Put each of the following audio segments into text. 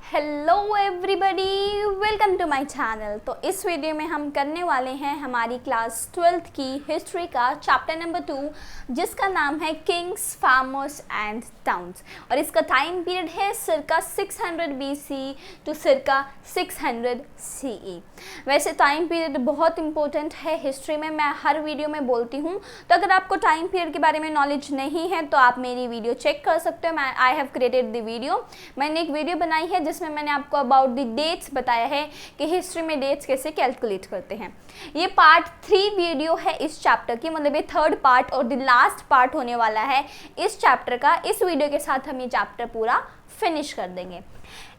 Hello everybody, welcome to my channel. तो इस video में हम करने वाले हैं हमारी क्लास 12th की हिस्ट्री का चैप्टर नंबर 2, जिसका नाम है किंग्स, फार्मर्स एंड टाउन्स। और इसका टाइम पीरियड है circa 600 BC to circa 600 CE। वैसे टाइम पीरियड बहुत इंपॉर्टेंट है हिस्ट्री में, मैं हर वीडियो में बोलती हूँ। तो अगर आपको टाइम पीरियड के बारे में नॉलेज नहीं है तो आप मेरी वीडियो चेक कर सकते हो। I have created the video, मैंने एक वीडियो बनाई है जिसमें मैंने आपको अबाउट द डेट्स बताया है कि हिस्ट्री में डेट्स कैसे कैलकुलेट करते हैं। ये पार्ट 3 वीडियो है इस चैप्टर की, मतलब ये थर्ड पार्ट और द लास्ट पार्ट होने वाला है इस चैप्टर का। इस वीडियो के साथ हम ये चैप्टर पूरा फिनिश कर देंगे।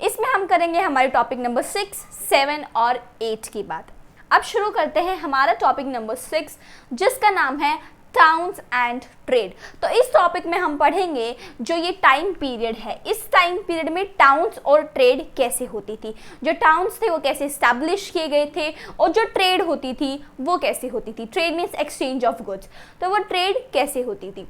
इसमें हम करेंगे हमारे टॉपिक नंबर 6, 7 और 8 की बात। अब शुरू करते हैं हमारा टॉपिक नंबर 6, जिसका नाम है टाउन्स एंड ट्रेड। तो इस टॉपिक में हम पढ़ेंगे जो ये टाइम पीरियड है, इस टाइम पीरियड में टाउन्स और ट्रेड कैसे होती थी, जो टाउन्स थे वो कैसे स्टैब्लिश किए गए थे, और जो ट्रेड होती थी वो कैसे होती थी। Trade means exchange of goods, तो वो ट्रेड कैसे होती थी।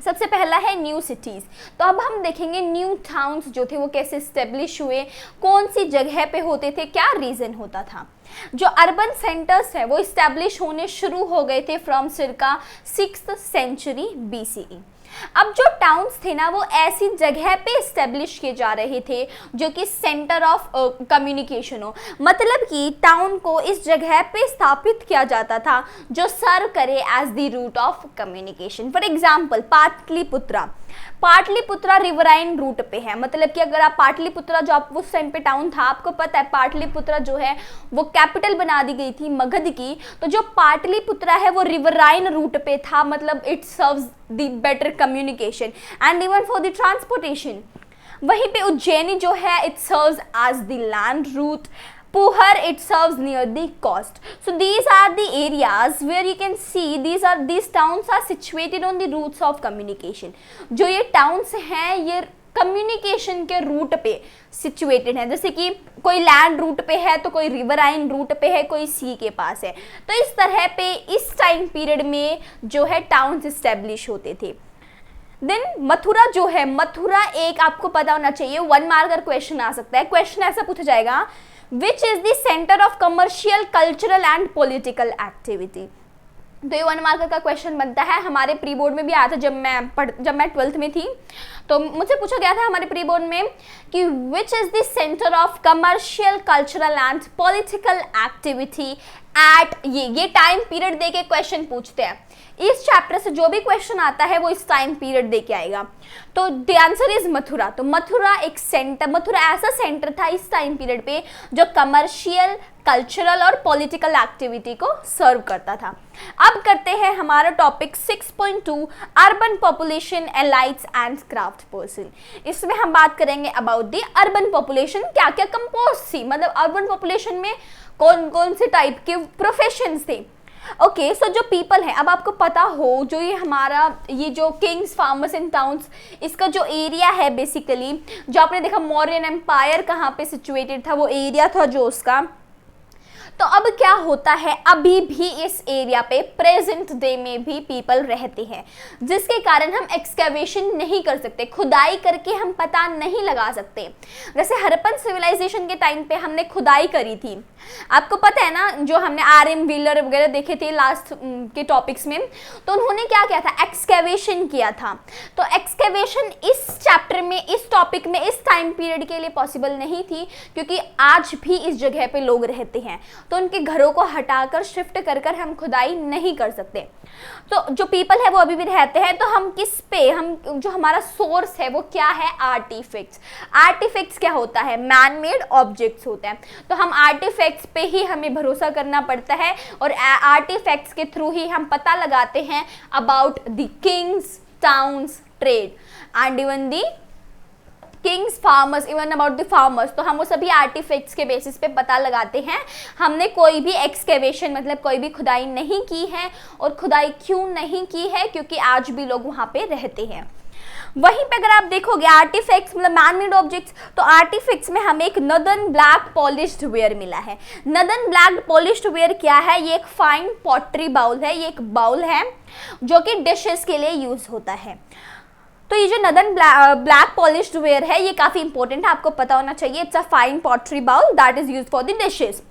सबसे पहला है न्यू सिटीज़। तो अब हम देखेंगे न्यू टाउन्स जो थे वो कैसे स्टेब्लिश हुए, कौन सी जगह पे होते थे, क्या रीज़न होता था। जो अर्बन सेंटर्स है वो इस्टेब्लिश होने शुरू हो गए थे from circa 6th century BCE। अब जो टाउन्स थे ना वो ऐसी जगह पे इस्टेब्लिश किए जा रहे थे जो कि सेंटर ऑफ कम्युनिकेशन हो, मतलब कि टाउन को इस जगह पे स्थापित किया जाता था जो सर्व करे as the route of communication. For example Pataliputra riverine route पे है, मतलब कि अगर आप पाटलिपुत्रा, जो आप उस टाइम पे टाउन था, आपको पता है पाटलिपुत्रा जो है वो कैपिटल बना दी गई थी मगध की। तो जो पाटलिपुत्रा है वो रिवराइन रूट पे था, मतलब it serves the better communication and even for the transportation. वहीं पे उज्जैनी जो है it serves as the land route. Puhar, it serves near the coast. So these are the areas where you can see these towns are situated on the routes of communication. जो ये towns हैं ये communication के root पे situated है, जैसे कि कोई लैंड रूट पे है तो कोई रिवराइन रूट पे है, कोई सी के पास है। तो इस तरह पे इस टाइम पीरियड में जो है टाउन्स इस्टेब्लिश होते थे। देन मथुरा जो है, मथुरा एक आपको पता होना चाहिए, 1 मार्कर क्वेश्चन आ सकता है। क्वेश्चन ऐसा पूछा जाएगा, विच is the centre of commercial, cultural and political activity. तो ये 1 मार्कर का क्वेश्चन बनता है। हमारे प्री बोर्ड में भी आया था जब मैं 12th में थी, तो मुझसे पूछा गया था हमारे प्री बोर्ड में कि which is the centre of commercial, cultural and political activity at ये टाइम पीरियड दे के क्वेश्चन पूछते हैं। इस चैप्टर से जो भी क्वेश्चन आता है वो इस टाइम पीरियड दे के आएगा। तो द आंसर इज मथुरा। तो मथुरा ऐसा सेंटर था इस टाइम पीरियड पे जो कमर्शियल, कल्चरल और पॉलिटिकल एक्टिविटी को सर्व करता था। अब करते हैं हमारा topic 6.2, urban population, elites and craft person. इसमें हम बात करेंगे अबाउट द अर्बन पॉपुलेशन, क्या क्या कंपोज थी, मतलब अर्बन पॉपुलेशन में कौन कौन से टाइप के प्रोफेशंस थे। ओके, सो जो पीपल है, अब आपको पता हो जो ये जो किंग्स, फार्मर्स एंड टाउन्स, इसका जो एरिया है बेसिकली, जो आपने देखा मौर्यन एम्पायर कहाँ पे सिचुएटेड था, वो एरिया था जो उसका। तो अब क्या होता है, अभी भी इस एरिया पे प्रेजेंट डे में भी पीपल रहते हैं, जिसके कारण हम एक्सकेवेशन नहीं कर सकते, खुदाई करके हम पता नहीं लगा सकते। जैसे हड़प्पन सिविलाइजेशन के टाइम पे हमने खुदाई करी थी, आपको पता है ना, जो हमने RM व्हीलर वगैरह देखे थे लास्ट के टॉपिक्स में, तो उन्होंने क्या किया था, एक्सकेवेशन किया था। तो एक्सकेवेशन इस चैप्टर में, इस टॉपिक में, इस टाइम पीरियड के लिए पॉसिबल नहीं थी, क्योंकि आज भी इस जगह पे लोग रहते हैं, तो उनके घरों को हटाकर शिफ्ट कर हम खुदाई नहीं कर सकते। तो जो पीपल है वो अभी भी रहते हैं। तो हम किस पे, हम जो हमारा सोर्स है वो क्या है, आर्टिफैक्ट्स। आर्टिफैक्ट्स क्या होता है, मैन मेड ऑब्जेक्ट्स होते हैं। तो हम आर्टिफैक्ट्स पे ही हमें भरोसा करना पड़ता है, और आर्टिफैक्ट्स के थ्रू ही हम पता लगाते हैं about the kings, towns, trade and even the Kings, farmers, even about the farmers. तो हम वो सभी आर्टिफैक्ट्स के बेसिस पे पता लगाते हैं। हमने कोई भी एक्सकेवेशन, मतलब कोई भी खुदाई नहीं की है, और खुदाई क्यों नहीं की है, क्योंकि आज भी लोग वहाँ पे रहते हैं। वहीं पे अगर आप देखोगे आर्टिफैक्ट्स, मतलब मैन मेड ऑब्जेक्ट्स, तो आर्टिफैक्ट्स में हमें एक नदन ब्लैक पॉलिश्ड वेयर मिला है। नदन ब्लैक पॉलिश्ड वेयर क्या है, ये एक फाइन पॉटरी बाउल है, ये एक बाउल है जो कि डिशेस के लिए यूज होता है। तो ये जो नदन ब्लैक पॉलिश्ड वेयर है ये काफ़ी इंपॉर्टेंट है, आपको पता होना चाहिए। It's a fine pottery bowl that is use for the dishes.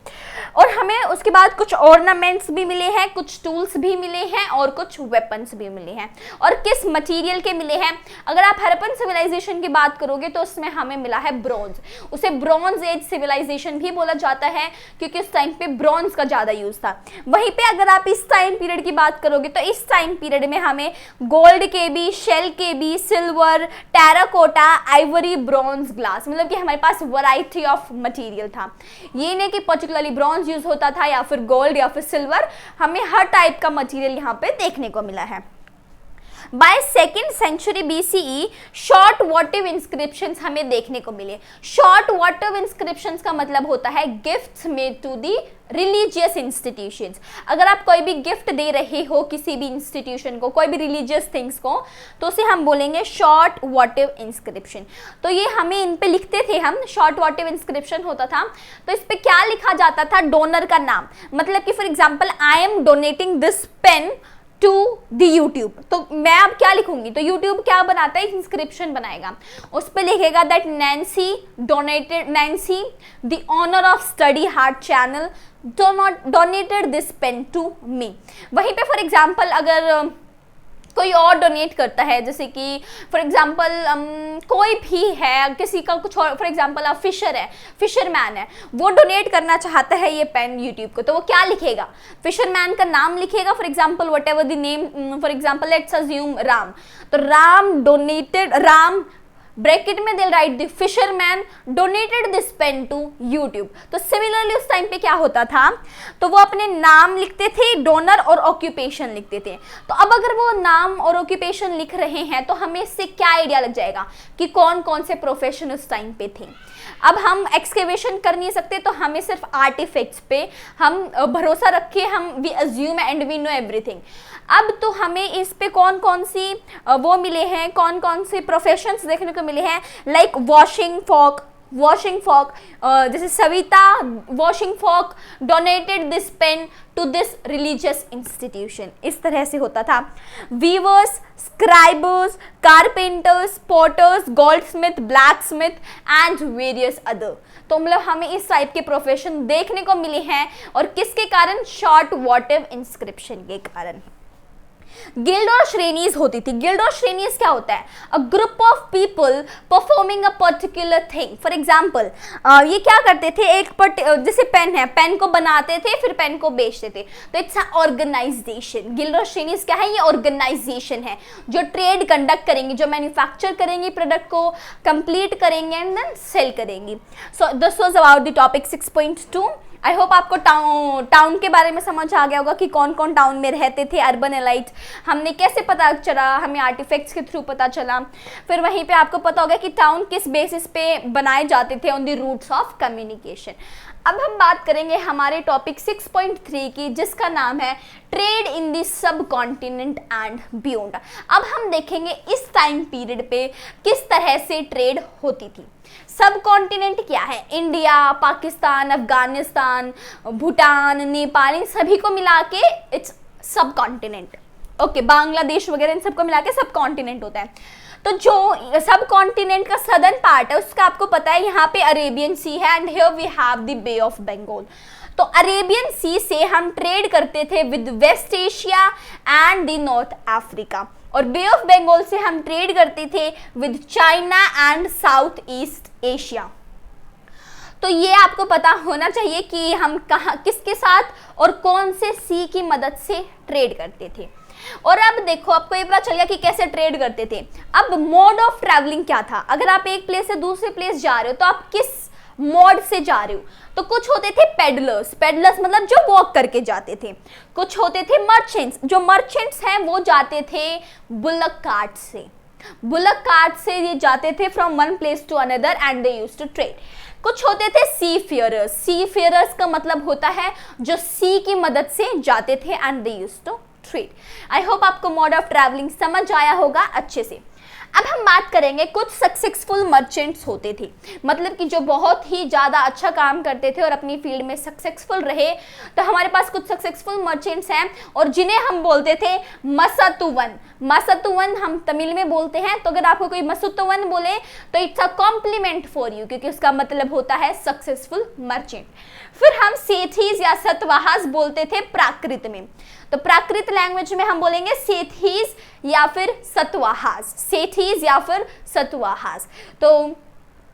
और हमें उसके बाद कुछ ऑर्नामेंट्स भी मिले हैं, कुछ टूल्स भी मिले हैं और कुछ वेपन्स भी मिले हैं। और किस मटेरियल के मिले हैं? अगर आप हड़प्पन सिविलाइजेशन की बात करोगे तो उसमें हमें मिला है ब्रॉन्ज। उसे ब्रॉन्ज एज सिविलाइजेशन भी बोला जाता है क्योंकि उस टाइम पे ब्रॉन्ज का ज़्यादा यूज था। वहीं पे अगर आप इस टाइम पीरियड की बात करोगे तो इस टाइम पीरियड में हमें गोल्ड के भी, शेल के भी, silver, terracotta, Ivory, bronze, glass, मतलब कि हमारे पास वैरायटी ऑफ मटेरियल था। ये नहीं कि पर्टिकुलरली ब्रॉन्ज यूज होता था या फिर गोल्ड या फिर सिल्वर, हमें हर टाइप का मटेरियल यहाँ पे देखने को मिला है। By 2nd century BCE short votive inscriptions हमें देखने को मिले। शॉर्ट वोटिव इंस्क्रिप्शंस का मतलब होता है gifts made to the religious institutions. अगर आप कोई भी गिफ्ट दे रहे हो किसी भी इंस्टीट्यूशन को, कोई भी रिलीजियस थिंग्स को, तो उसे हम बोलेंगे शॉर्ट वोटिव इंस्क्रिप्शन। तो ये हमें इन पे लिखते थे हम, शॉर्ट वोटिव इंस्क्रिप्शन होता था। तो इस पे क्या लिखा जाता था? डोनर का नाम, मतलब कि for example I am donating this pen to the YouTube, तो मैं अब क्या लिखूंगी? तो यूट्यूब क्या बनाता है? इंस्क्रिप्शन बनाएगा, उस पर लिखेगा that Nancy donated, Nancy the honour of study heart channel donated this pen to me. वहीं पे फॉर एग्जाम्पल अगर कोई और डोनेट करता है, जैसे कि फॉर एग्जांपल कोई भी है, किसी का कुछ और, फॉर एग्जांपल आप फिशर है, फिशरमैन है, वो डोनेट करना चाहता है ये पेन यूट्यूब को, तो वो क्या लिखेगा? फिशरमैन का नाम लिखेगा, for example whatever the name, for example let's assume Ram, तो राम डोनेटेड, राम ब्रैकेट में they write the fisherman donated this pen to YouTube. तो सिमिलरली उस टाइम पे क्या होता था, तो वो अपने नाम लिखते थे, डोनर और ऑक्यूपेशन लिखते थे। तो अब अगर वो नाम और ऑक्यूपेशन लिख रहे हैं तो हमें इससे क्या आइडिया लग जाएगा कि कौन कौन से प्रोफेशन उस टाइम पे थे। अब हम एक्सकेवेशन कर नहीं सकते तो हमें सिर्फ आर्टिफैक्ट्स पे हम भरोसा रखे, हम we assume and we know everything. अब तो हमें इस पे कौन कौन सी वो मिले हैं, कौन कौन से प्रोफेशंस देखने को मिले हैं, लाइक वॉशिंग फॉक, जैसे Savita washing folk donated this pen to this religious institution, इस तरह से होता था। Weavers, scribers, carpenters, potters, goldsmith, blacksmith and various other. तो मतलब हमें इस टाइप के प्रोफेशन देखने को मिले हैं, और किसके कारण? शॉर्ट वोटिव इंस्क्रिप्शन के कारण। गिल्ड और श्रेणीज होती थी। गिल्ड और श्रेणीज क्या होता है? A group of people performing a particular thing. For example ये क्या करते थे, एक जैसे पेन है, पेन को बनाते थे फिर पेन को बेचते थे, तो इट्स ऑर्गेनाइजेशन। गिल्ड और श्रेणीज क्या है? ये ऑर्गेनाइजेशन है जो ट्रेड कंडक्ट करेंगे, जो मैन्युफैक्चर करेंगे, प्रोडक्ट को कंप्लीट करेंगे एंड देन सेल करेंगे। So this was about the topic 6.2। I hope आपको टाउन के बारे में समझ आ गया होगा कि कौन कौन टाउन में रहते थे, अर्बन एलाइट, हमने कैसे पता चला, हमें आर्टिफैक्ट्स के थ्रू पता चला। फिर वहीं पे आपको पता होगा कि टाउन किस बेसिस पे बनाए जाते थे, on the routes of communication. अब हम बात करेंगे हमारे टॉपिक 6.3 की, जिसका नाम है trade in the sub continent and beyond. अब हम देखेंगे इस टाइम पीरियड पे किस तरह से ट्रेड होती थी। सब कॉन्टिनेंट क्या है? इंडिया, पाकिस्तान, अफगानिस्तान, भूटान, नेपाल, इन सभी को मिला के इट्स सब कॉन्टिनेंट। ओके, बांग्लादेश वगैरह इन सबको मिला के सब कॉन्टिनेंट होता है। तो जो सब कॉन्टिनेंट का सदर्न पार्ट है उसका आपको पता है, यहाँ पे अरेबियन सी है and here we have the Bay of Bengal. तो अरेबियन सी से हम ट्रेड करते थे with West Asia and the North Africa, और बे ऑफ बंगाल से हम ट्रेड करते थे with China and South East Asia. तो ये आपको पता होना चाहिए कि हम कहाँ, किसके साथ और कौन से सी की मदद से ट्रेड करते थे। और अब देखो, आपको ये पता चल गया कि कैसे ट्रेड करते थे। अब मोड ऑफ ट्रैवलिंग क्या था? अगर आप एक प्लेस से दूसरे प्लेस जा रहे हो तो आप किस मोड से जा रहे हो? तो कुछ होते थे पेडलर्स, पेडलर्स मतलब जो वॉक करके जाते थे। कुछ होते थे मर्चेंट्स, जो मर्चेंट्स हैं वो जाते थे बुलक कार्ट से। बुलक कार्ट से ये जाते थे from one place to another and they used to trade. कुछ होते थे सी फेयरर्स, सी फेयरर्स का मतलब होता है जो सी की मदद से जाते थे and they used to trade. I hope आपको मोड ऑफ ट्रैवलिंग समझ आया होगा अच्छे से। अब हम बात करेंगे कुछ सक्सेसफुल मर्चेंट्स होते थे, मतलब कि जो बहुत ही ज़्यादा अच्छा काम करते थे और अपनी फील्ड में सक्सेसफुल रहे। तो हमारे पास कुछ सक्सेसफुल मर्चेंट्स हैं और जिन्हें हम बोलते थे मसतुवन। मसतुवन हम तमिल में बोलते हैं, तो अगर आपको कोई मसतुवन बोले तो it's a compliment for you, क्योंकि उसका मतलब होता है सक्सेसफुल मर्चेंट। फिर हम सेठीज या सतवाहास बोलते थे प्राकृत में, तो प्राकृत लैंग्वेज में हम बोलेंगे सेठीज या फिर सतवाहास, सेठीज या फिर सतवाहास। तो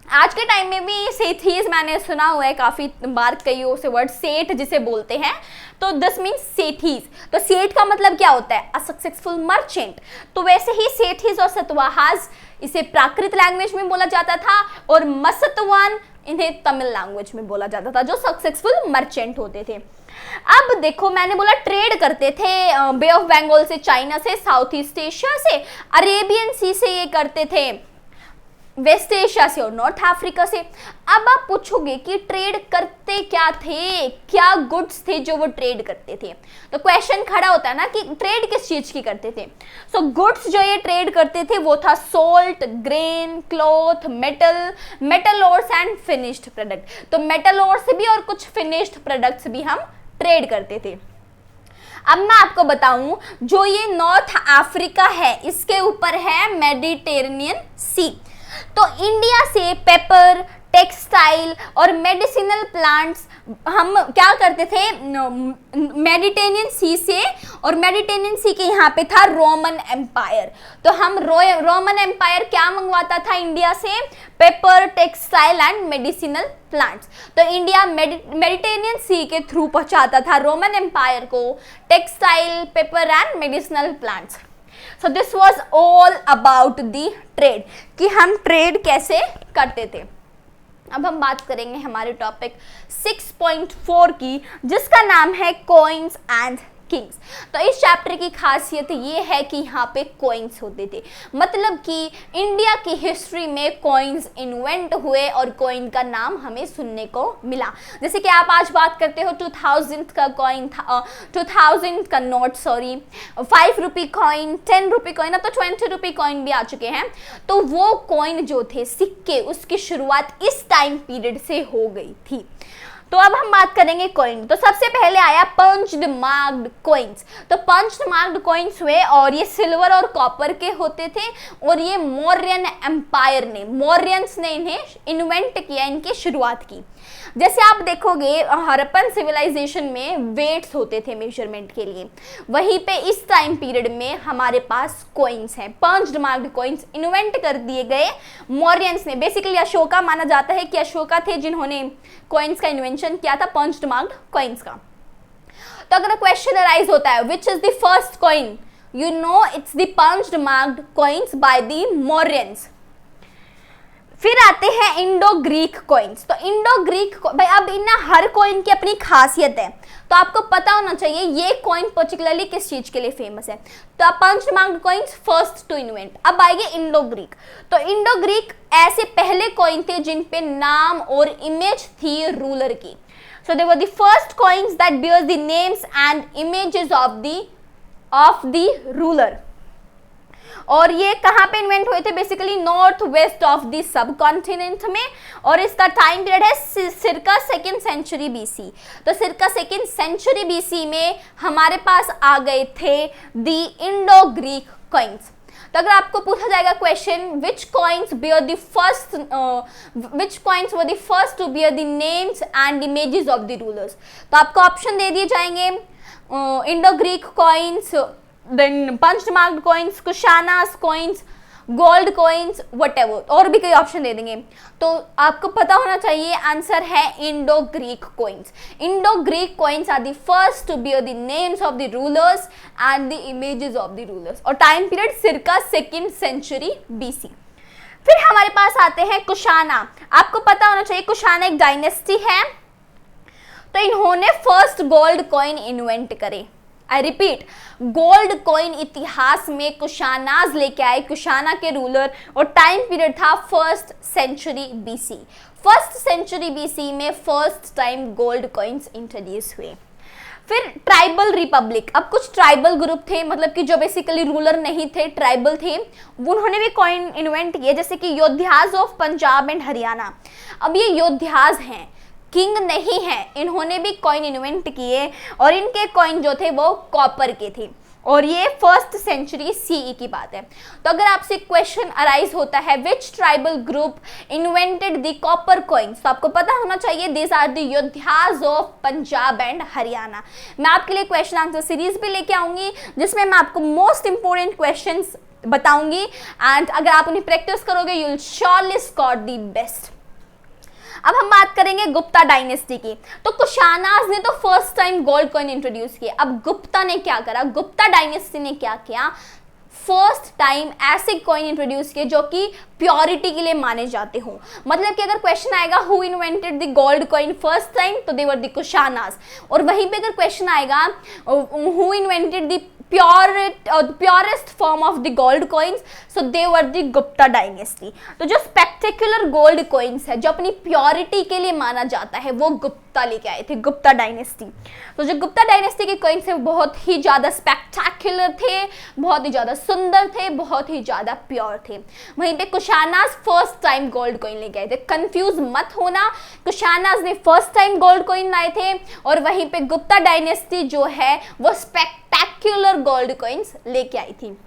आज के टाइम में भी सेठीज मैंने सुना हुआ है काफी बार, कईयों से वर्ड सेठ जिसे बोलते हैं, तो दिस मीन्स सेठीज। तो सेठ का मतलब क्या होता है? A successful merchant. तो वैसे ही सेठीज और सतवाहास इसे प्राकृत लैंग्वेज में बोला जाता था और मसतवान इन्हें तमिल लैंग्वेज में बोला जाता था, जो सक्सेसफुल मर्चेंट होते थे। अब देखो, मैंने बोला ट्रेड करते थे बे ऑफ बंगाल से, चाइना से, साउथ ईस्ट एशिया से, अरेबियन सी से ये करते थे, वेस्ट एशिया से और नॉर्थ अफ्रीका से। अब आप पूछोगे कि ट्रेड करते क्या थे, क्या गुड्स थे जो वो ट्रेड करते थे? तो क्वेश्चन खड़ा होता है ना कि ट्रेड किस चीज की करते थे। सो गुड्स जो ये ट्रेड करते थे वो था salt, grain, cloth, metal, metal ores and finished product. तो मेटल ओर्स भी और कुछ फिनिश्ड प्रोडक्ट्स भी हम ट्रेड करते थे। अब मैं आपको बताऊं, जो ये नॉर्थ अफ्रीका है इसके ऊपर है मेडिटेरेनियन सी। तो इंडिया से पेपर, टेक्सटाइल और मेडिसिनल प्लांट्स हम क्या करते थे मेडिटेरेनियन सी से, और मेडिटेरेनियन सी के यहाँ पे था रोमन एम्पायर। तो हम रोमन एम्पायर क्या मंगवाता था इंडिया से? Paper, textile and medicinal plants. तो इंडिया मेडिटेरेनियन सी के थ्रू पहुंचाता था रोमन एम्पायर को textile, paper and medicinal plants. So this was all about the trade, कि हम ट्रेड कैसे करते थे। अब हम बात करेंगे हमारे टॉपिक 6.4 की, जिसका नाम है कॉइन्स एंड किंग्स। तो इस चैप्टर की खासियत ये है कि यहाँ पे कॉइन्स होते थे, मतलब कि इंडिया की हिस्ट्री में कॉइन्स इन्वेंट हुए और कॉइन का नाम हमें सुनने को मिला। जैसे कि आप आज बात करते हो 2000 का कॉइन था, 2000 का note, sorry 5 rupee coin, 10 rupee coin, अब तो 20 रुपी कॉइन भी आ चुके हैं। तो वो कॉइन जो थे, सिक्के, उसकी शुरुआत इस टाइम पीरियड से हो गई थी। तो अब हम बात करेंगे कॉइन। तो सबसे पहले आया पंच्ड मार्क्ड कॉइन्स। तो पंच्ड मार्क्ड कॉइन्स हुए और ये सिल्वर और कॉपर के होते थे, और ये मौर्यन एम्पायर ने, मौर्यंस ने इन्हें इन्वेंट किया, इनकी शुरुआत की। जैसे आप देखोगे हड़प्पन सिविलाइजेशन में वेट्स होते थे मेजरमेंट के लिए, वहीं पे इस टाइम पीरियड में हमारे पास कॉइन्स हैं। पंच्ड मार्क्ड कॉइन्स इन्वेंट कर दिए गए मौर्यंस ने। बेसिकली अशोका माना जाता है कि अशोका थे जिन्होंने कॉइन्स का इन्वेंशन किया था, पंच्ड मार्क्ड कॉइन्स का। तो अगर क्वेश्चन अराइज होता है विच is the first coin, you know it's the punched marked coins by the Mauryans. फिर आते हैं इंडो ग्रीक कॉइन्स। तो इंडो ग्रीक, भाई अब इनना हर कॉइन की अपनी खासियत है, तो आपको पता होना चाहिए ये कॉइन पर्टिकुलरली किस चीज के लिए फेमस है। तो punched marked coins first to invent. अब आएंगे इंडो ग्रीक। तो इंडो ग्रीक ऐसे पहले कॉइन थे जिन पे नाम और इमेज थी रूलर की। So they were the first coins that bear the names and images of the ruler. और ये कहाँ पे इन्वेंट हुए थे? Basically north west of the subcontinent में, और इसका टाइम पीरियड है सिरका 2nd सेंचुरी बीसी। तो सिरका 2nd सेंचुरी बीसी में हमारे पास आ गए थे द इंडो ग्रीक कॉइन्स। तो अगर आपको पूछा जाएगा question which coins were the first to bear the names and images of the rulers, तो आपको ऑप्शन दे दिए जाएंगे Indo Greek coins, then punched marked coins, Kushanas coins, gold coins, whatever, और भी कई ऑप्शन दे देंगे। तो आपको पता होना चाहिए आंसर है Indo Greek coins. Indo Greek coins are the first to bear the names of the rulers and the images of the rulers, और time period circa 2nd century BC. फिर हमारे पास आते हैं कुशाना। आपको पता होना चाहिए कुशाना एक डायनेस्टी है, तो इन्होंने फर्स्ट गोल्ड कॉइन इन्वेंट करे। आई रिपीट, गोल्ड कॉइन इतिहास में कुशानाज लेके आए, कुशाना के रूलर, और टाइम पीरियड था 1st century BC. 1st century BC में first time gold coins introduce हुए। फिर ट्राइबल रिपब्लिक, अब कुछ ट्राइबल ग्रुप थे, मतलब कि जो बेसिकली रूलर नहीं थे, ट्राइबल थे, उन्होंने भी कॉइन इन्वेंट किए, जैसे कि योद्धाज ऑफ पंजाब एंड हरियाणा। अब ये योद्धाज हैं, किंग नहीं है, इन्होंने भी कॉइन इन्वेंट किए और इनके कॉइन जो थे वो कॉपर के थे और ये 1st सेंचुरी सीई की बात है। तो अगर आपसे क्वेश्चन अराइज होता है which tribal group invented the copper coins, तो आपको पता होना चाहिए this are the Yaudheyas of Punjab and Haryana. मैं आपके लिए क्वेश्चन आंसर सीरीज भी लेके आऊंगी जिसमें मैं आपको मोस्ट इंपोर्टेंट क्वेश्चंस बताऊंगी एंड अगर आप उन्हें प्रैक्टिस करोगे you will surely score the best. अब हम बात करेंगे गुप्ता डायनेस्टी की। तो कुशानाज ने तो first time gold coin introduce किए। अब गुप्ता ने क्या करा, गुप्ता डायनेस्टी ने क्या किया, फर्स्ट टाइम ऐसे कॉइन इंट्रोड्यूस किए जो कि प्योरिटी के लिए माने जाते हो। मतलब कि अगर क्वेश्चन आएगा who invented the gold coin first time, तो दे वर द कुशानाज। और वहीं पे अगर क्वेश्चन आएगा who invented the purest form of the gold coins, so they were the Gupta dynasty. तो जो स्पेक्टेकुलर गोल्ड कॉइन्स है जो अपनी प्योरिटी के लिए माना जाता है वो गुप्ता लेके आए थे, गुप्ता डायनेस्टी। तो जो गुप्ता डायनेस्टी के कॉइन्स है वो बहुत ही ज्यादा स्पेक्टेकुलर थे, बहुत ही ज्यादा सुंदर थे, बहुत ही ज्यादा प्योर थे। वहीं पे Kushanas first time gold coin लेके आए थे, कंफ्यूज मत होना, कुशानाज ने फर्स्ट टाइम गोल्ड कॉइन लाए थे और वहीं पे गुप्ता डायनेस्टी जो है वो स्पेक्टेकुलर गोल्ड कॉइन्स लेके आई थी।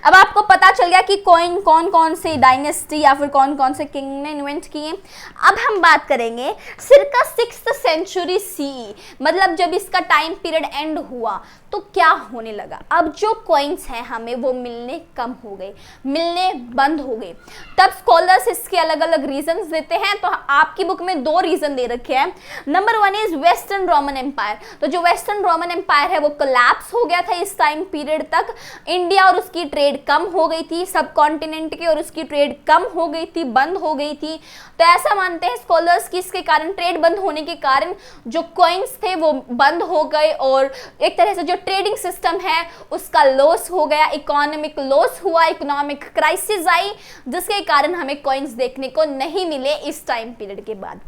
अब आपको पता चल गया कि कॉइन कौन कौन से डायनेस्टी या फिर कौन कौन से किंग ने इन्वेंट किए। अब हम बात करेंगे सिर्का 6th सेंचुरी सीई, मतलब जब इसका टाइम पीरियड एंड हुआ तो क्या होने लगा। अब जो कॉइन्स हैं हमें वो मिलने कम हो गए, मिलने बंद हो गए। तब स्कॉलर्स इसके अलग अलग रीजंस देते हैं। तो आपकी बुक में 2 रीजन दे रखे हैं। Number 1 is western Roman empire. तो जो वेस्टर्न रोमन एम्पायर है वो कोलैप्स हो गया था इस टाइम पीरियड तक। इंडिया और उसकी ट्रेड कम हो गई थी, सब कॉन्टिनेंट की और उसकी ट्रेड कम हो गई थी, बंद हो गई थी। तो ऐसा मानते हैं स्कॉलर्स कि इसके कारण, ट्रेड बंद होने के कारण जो कॉइन्स थे वो बंद हो गए और एक तरह से जो ट्रेडिंग सिस्टम है उसका लॉस हो गया, इकोनॉमिक लॉस हुआ, इकोनॉमिक क्राइसिस आई, जिसके कारण हमें कॉइन्स देखने को नहीं मिले इस टाइम पीरियड के बाद।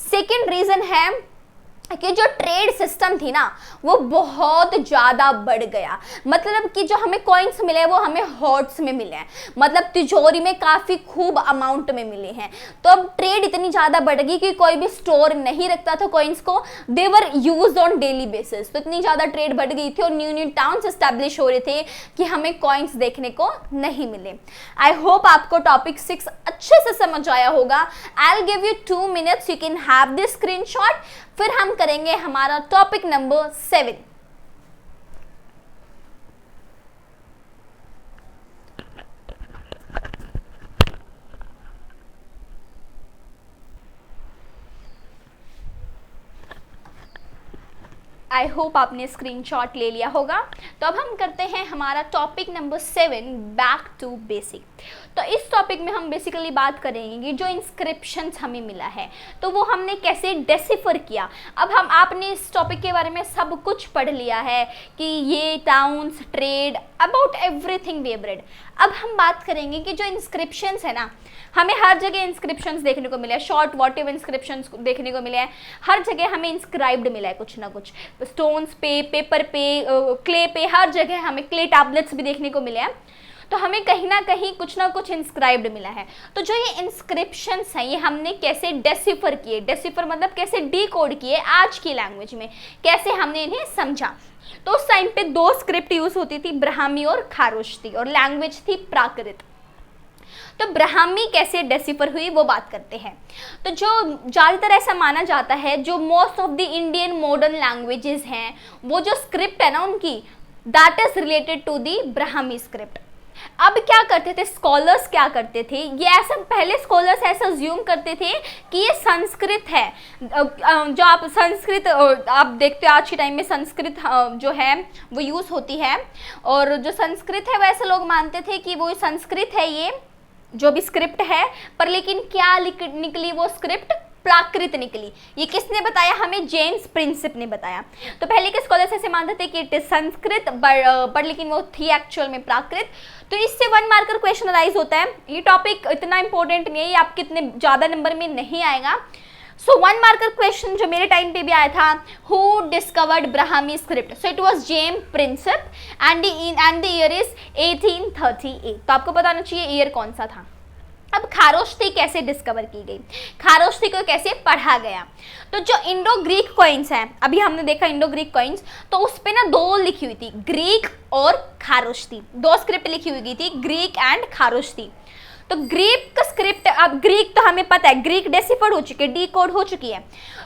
सेकेंड रीजन है कि जो ट्रेड सिस्टम थी ना वो बहुत ज़्यादा बढ़ गया। मतलब कि जो हमें कॉइन्स मिले वो हमें हॉर्ड्स में मिले हैं, मतलब तिजोरी में काफ़ी खूब अमाउंट में मिले हैं। तो अब ट्रेड इतनी ज़्यादा बढ़ गई कि कोई भी स्टोर नहीं रखता था कॉइन्स को, दे were use on daily basis. तो इतनी ज़्यादा ट्रेड बढ़ गई थी और न्यू न्यू टाउन्स एस्टेब्लिश हो रहे थे कि हमें कॉइन्स देखने को नहीं मिले। आई होप आपको टॉपिक 6 अच्छे से समझ आया होगा। I will give you 2 minutes, you can have this screenshot, फिर हम करेंगे हमारा टॉपिक नंबर 7। आई होप आपने स्क्रीनशॉट ले लिया होगा। तो अब हम करते हैं हमारा topic number 7, back to basic. तो इस टॉपिक में हम बेसिकली बात करेंगे कि जो इंस्क्रिप्शंस हमें मिला है तो वो हमने कैसे डेसिफर किया। अब हम आपने इस टॉपिक के बारे में सब कुछ पढ़ लिया है कि ये towns, trade, about everything we have read. अब हम बात करेंगे कि जो इंस्क्रिप्शंस है ना, हमें हर जगह इंस्क्रिप्शंस देखने को मिले हैं, शॉर्ट वॉटिव इंस्क्रिप्शंस देखने को मिले हैं, हर जगह हमें इंस्क्राइब्ड मिला है कुछ ना कुछ, स्टोन्स पे, पेपर पे, क्ले पे, हर जगह हमें क्ले टैबलेट्स भी देखने को मिले हैं। तो हमें कहीं ना कहीं कुछ ना कुछ इंस्क्राइब्ड मिला है। तो जो ये इंस्क्रिप्शंस हैं ये हमने कैसे डेसिफर किए, डेसिफर मतलब कैसे डीकोड किए आज की लैंग्वेज में, कैसे हमने इन्हें समझा। तो उस टाइम पे 2 स्क्रिप्ट यूज होती थी, ब्राह्मी और खारोष्टी, और लैंग्वेज थी प्राकृत। तो ब्राह्मी कैसे डेसिफर हुई वो बात करते हैं। तो जो ज़्यादातर ऐसा माना जाता है जो most of the Indian modern languages हैं वो जो स्क्रिप्ट है ना उनकी, that is related to the Brahmi script. अब क्या करते थे स्कॉलर्स, क्या करते थे, ये ऐसा पहले स्कॉलर्स ऐसा अज्यूम करते थे कि ये संस्कृत है। जो आप संस्कृत आप देखते हो आज के टाइम में संस्कृत जो है वो यूज़ होती है, और जो संस्कृत है वैसे लोग मानते थे कि वो संस्कृत है ये जो भी स्क्रिप्ट है, पर लेकिन क्या निकली वो स्क्रिप्ट, प्राकृत निकली। ये किसने बताया हमें, जेम्स प्रिंसिप ने बताया। तो पहले के स्कॉलर्स ऐसे मानते थे कि इट इज संस्कृत पर लेकिन वो थी एक्चुअल में प्राकृत। तो इससे 1 मार्कर क्वेश्चन अराइज होता है। ये टॉपिक इतना इंपॉर्टेंट नहीं है, ये आपके इतने ज़्यादा नंबर में नहीं आएगा। सो 1 मार्कर क्वेश्चन जो मेरे टाइम पे भी आया था, who discovered Brahmi script? So it was James Prinsep and the year is 1838। तो आपको बताना चाहिए ईयर कौन सा था। अब खारोष्ठी कैसे डिस्कवर की गई, खारोष्ठी को कैसे पढ़ा गया? तो जो इंडो ग्रीक कॉइन्स हैं, अभी हमने देखा इंडो ग्रीक कॉइन्स, तो उस पे ना 2 लिखी हुई थी, ग्रीक और खारोष्ठी, 2 स्क्रिप्ट लिखी हुई थी, ग्रीक एंड खारोष्ठी। तो ग्रीक का स्क्रिप्ट, अब ग्रीक तो हमें पता है, ग्रीक डेसिफर्ड हो चुकी है, डी कोड हो चुकी है।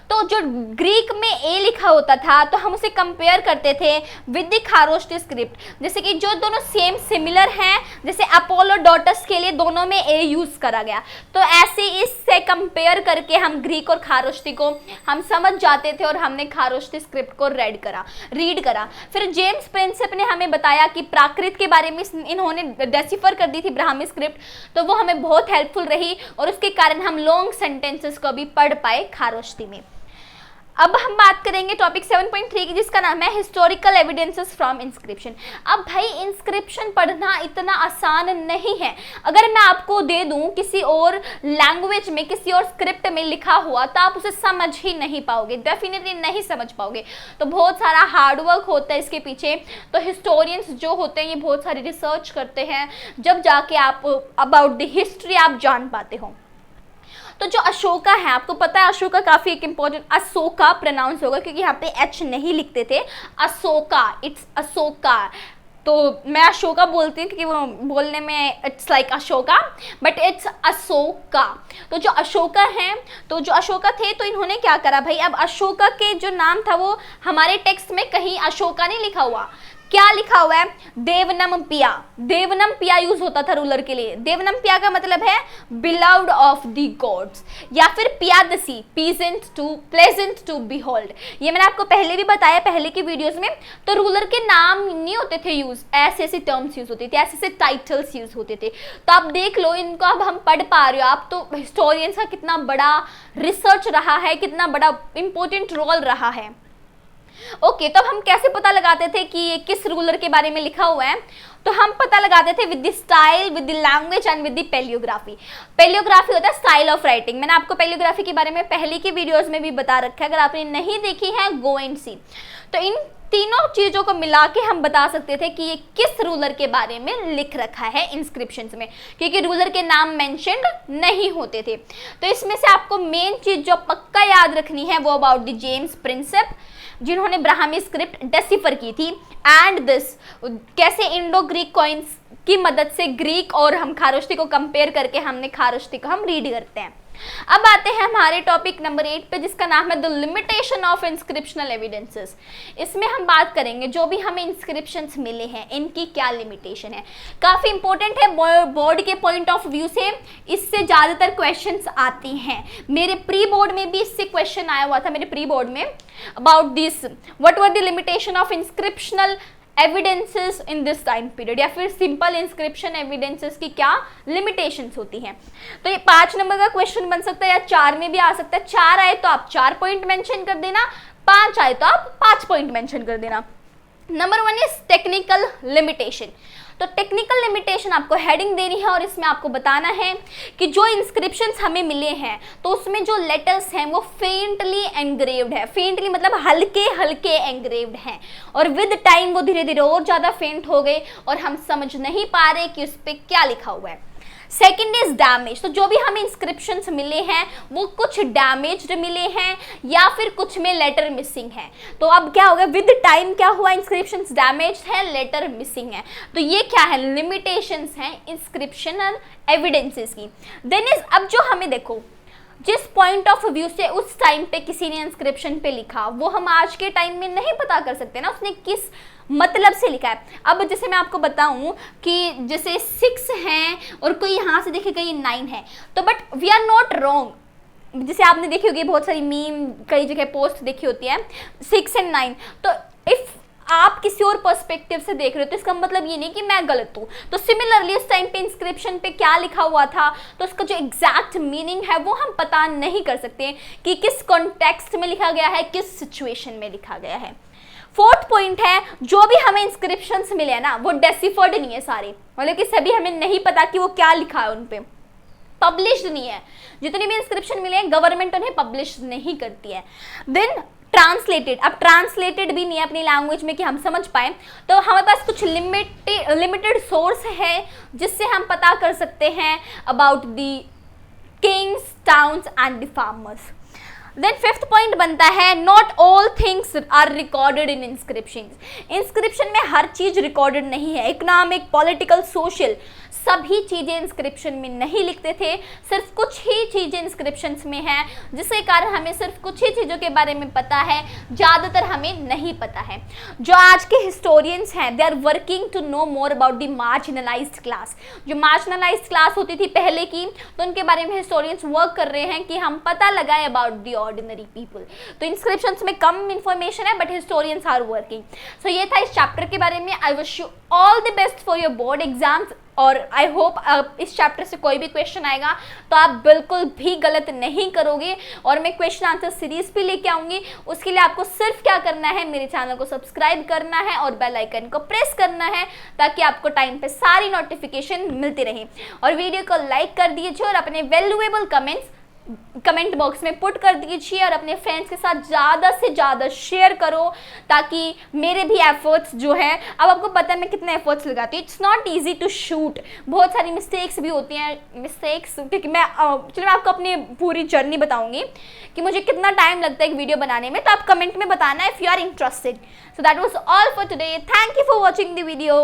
तो जो ग्रीक में ए लिखा होता था तो हम उसे कंपेयर करते थे विद द खारोष्ठी स्क्रिप्ट, जैसे कि जो दोनों सेम सिमिलर हैं, जैसे अपोलो डॉटस के लिए दोनों में ए यूज करा गया, तो ऐसे इससे कंपेयर करके हम ग्रीक और खारोष्ठी को हम समझ जाते थे और हमने खारोष्ठी स्क्रिप्ट को रीड करा। फिर जेम्स प्रिंसेप ने हमें बताया कि प्राकृत के बारे में इन्होंने डेसिफर कर दी थी ब्राह्मी स्क्रिप्ट, तो वो हमें बहुत हेल्पफुल रही और उसके कारण हम लॉन्ग सेंटेंसेस को भी पढ़ पाए खारोष्ठी में। अब हम बात करेंगे टॉपिक 7.3 की, जिसका नाम है हिस्टोरिकल एविडेंसेस फ्रॉम इंस्क्रिप्शन। अब भाई इंस्क्रिप्शन पढ़ना इतना आसान नहीं है। अगर मैं आपको दे दूं किसी और लैंग्वेज में, किसी और स्क्रिप्ट में लिखा हुआ, तो आप उसे समझ ही नहीं पाओगे, डेफिनेटली नहीं समझ पाओगे। तो बहुत सारा हार्डवर्क होता है इसके पीछे। तो हिस्टोरियंस जो होते हैं ये बहुत सारी रिसर्च करते हैं, जब जाके आप अबाउट द हिस्ट्री आप जान पाते हो। तो जो अशोका है, आपको पता है अशोका काफी एक इंपॉर्टेंट, अशोका प्रोनाउंस होगा क्योंकि यहाँ पे एच नहीं लिखते थे, अशोका, इट्स अशोका। तो मैं अशोका बोलती हूँ क्योंकि वो बोलने में it's like Ashoka, but it's Ashoka. तो जो अशोका हैं, तो जो अशोका थे, तो इन्होंने क्या करा भाई, अब अशोका के जो नाम था वो हमारे टेक्स्ट में कहीं अशोका नहीं लिखा हुआ, क्या लिखा हुआ है, देवनमपिया। देवनमपिया यूज होता था रूलर के लिए। देवनमपिया का मतलब है बिलव्ड ऑफ द गॉड्स, या फिर पियादसी, प्लेजेंट टू बिहोल्ड। ये मैंने आपको पहले भी बताया, पहले की वीडियोस में। तो रूलर के नाम नहीं होते थे यूज, ऐसे ऐसे टर्म्स यूज होते थे, ऐसे ऐसे टाइटल्स यूज होते थे। तो आप देख लो, इनको अब हम पढ़ पा रहे हो आप, तो हिस्टोरियंस का कितना बड़ा रिसर्च रहा है, कितना बड़ा इंपॉर्टेंट रोल रहा है। ओके, तो अब हम कैसे पता लगाते थे कि ये किस रूलर के बारे में लिखा हुआ है? तो हम पता लगाते थे with the style, with the language and with the palaeography. Palaeography होता है स्टाइल ऑफ राइटिंग। मैंने आपको पैलियोग्राफी के बारे में पहले की वीडियोस में भी बता रखा है, अगर आपने नहीं देखी है गो एंड सी। तो इन तीनों चीजों को मिला के हम बता सकते थे कि ये किस रूलर के बारे में लिख रखा है इंस्क्रिप्शंस में, क्योंकि रूलर के नाम मेंशन्ड नहीं होते थे। तो इसमें से आपको मेन चीज जो पक्का याद रखनी है वो अबाउट द जेम्स प्रिंसेप, जिन्होंने ब्राह्मी स्क्रिप्ट डेसिफर की थी, एंड दिस कैसे इंडो ग्रीक कॉइन्स की मदद से ग्रीक और हम खारोष्ठी को कंपेयर करके हमने खारोष्ठी को हम रीड करते हैं। अब आते हैं हमारे टॉपिक नंबर 8 पे, जिसका नाम है the limitation of inscriptional evidences. इसमें हम बात करेंगे जो भी हमें इंस्क्रिप्शंस मिले हैं इनकी क्या लिमिटेशन है। काफी इंपॉर्टेंट है बोर्ड के पॉइंट ऑफ व्यू से, इससे ज्यादातर क्वेश्चंस आती हैं। मेरे प्री बोर्ड में भी इससे क्वेश्चन आया हुआ था, मेरे प्री बोर्ड में, about this what were the limitation of inscriptional evidences in this time period, या फिर सिंपल इंस्क्रिप्शन एविडेंसेस की क्या लिमिटेशंस होती हैं। तो ये 5 नंबर का क्वेश्चन बन सकता है, या 4 में भी आ सकता है। 4 आए तो आप 4 पॉइंट मेंशन कर देना, 5 आए तो आप 5 पॉइंट मेंशन कर देना। Number 1 is technical limitation. तो टेक्निकल लिमिटेशन आपको हेडिंग देनी है और इसमें आपको बताना है कि जो इंस्क्रिप्शंस हमें मिले हैं तो उसमें जो लेटर्स हैं वो फेंटली एंग्रेव्ड है। फेंटली मतलब हल्के हल्के एंग्रेव्ड हैं, और विद टाइम वो धीरे धीरे और ज़्यादा फेंट हो गए और हम समझ नहीं पा रहे कि उस पर क्या लिखा हुआ है। Second is damage. तो जो भी हमें इंस्क्रिप्शंस मिले हैं वो कुछ डैमेज्ड मिले हैं या फिर कुछ में लेटर मिसिंग है। तो अब क्या होगा, विद टाइम क्या हुआ, इंस्क्रिप्शंस डैमेज्ड है, लेटर मिसिंग है। तो ये क्या है, लिमिटेशंस हैं इंस्क्रिप्शनल एविडेंसेस की। देन इज, अब जो हमें देखो जिस पॉइंट ऑफ व्यू से उस टाइम पे किसी ने इंस्क्रिप्शन पे लिखा वो हम आज के टाइम में नहीं पता कर सकते ना उसने किस मतलब से लिखा है। अब जैसे मैं आपको बताऊं कि जैसे 6 हैं और कोई यहाँ से देखेगा ये 9 है, तो but we are not wrong. जैसे आपने देखी होगी बहुत सारी मीम कई जगह पोस्ट देखी होती है 6 और 9, तो इफ आप किसी और पर्सपेक्टिव से देख रहे हो तो इसका मतलब ये नहीं कि मैं गलत हूँ। तो सिमिलरली उस टाइम पे इंस्क्रिप्शन पे क्या लिखा हुआ था तो उसका जो एग्जैक्ट मीनिंग है वो हम पता नहीं कर सकते कि किस कॉन्टेक्स्ट में लिखा गया है, किस सिचुएशन में लिखा गया है। फोर्थ पॉइंट है, जो भी हमें इंस्क्रिप्शंस मिले हैं ना वो डेसिफर्ड नहीं है सारे, मतलब कि सभी हमें नहीं पता कि वो क्या लिखा है उन पे। पब्लिश्ड नहीं है। जितने भी इंस्क्रिप्शन मिले हैं गवर्नमेंट उन्हें पब्लिश नहीं करती है। देन ट्रांसलेटेड, अब ट्रांसलेटेड भी नहीं है अपनी लैंग्वेज में कि हम समझ पाए, तो हमारे पास कुछ लिमिटेड सोर्स है जिससे हम पता कर सकते हैं about the kings, towns and the farmers. Then fifth point बनता है not all things are recorded in inscriptions. Inscription में हर चीज रिकॉर्डेड नहीं है। इकोनॉमिक, पॉलिटिकल, सोशल सभी चीजें इंस्क्रिप्शन में नहीं लिखते थे, सिर्फ कुछ ही चीजें इंस्क्रिप्शंस में हैं, जिसके कारण हमें सिर्फ कुछ ही चीजों के बारे में पता है, ज्यादातर हमें नहीं पता है। जो आज के हिस्टोरियंस हैं they are working to know more about the marginalised class. जो मार्जिनलाइज्ड क्लास होती थी पहले की, तो उनके बारे में हिस्टोरियंस वर्क कर रहे हैं कि हम पता लगाएं अबाउट द ऑर्डिनरी पीपल। तो इंस्क्रिप्शंस में कम इंफॉर्मेशन है बट हिस्टोरियंस आर वर्किंग। सो ये था इस चैप्टर के बारे में। I wish you all the best for your board exams और आई होप इस चैप्टर से कोई भी क्वेश्चन आएगा तो आप बिल्कुल भी गलत नहीं करोगे और मैं क्वेश्चन आंसर सीरीज भी लेके आऊंगी। उसके लिए आपको सिर्फ क्या करना है, मेरे चैनल को सब्सक्राइब करना है और बेल आइकन को प्रेस करना है ताकि आपको टाइम पे सारी नोटिफिकेशन मिलती रहे। और वीडियो को लाइक कर दीजिए और अपने वैल्यूएबल कमेंट बॉक्स में पुट कर दीजिए और अपने फ्रेंड्स के साथ ज़्यादा से ज़्यादा शेयर करो ताकि मेरे भी एफर्ट्स जो है, अब आपको पता है मैं कितने एफर्ट्स लगाती हूँ। It's not easy to shoot, बहुत सारी मिस्टेक्स भी होती हैं। क्योंकि मैं चलो मैं आपको अपनी पूरी जर्नी बताऊंगी कि मुझे कितना टाइम लगता है एक वीडियो बनाने में, तो आप कमेंट में बताना if you are interested. So that was all for today. Thank you for watching the video.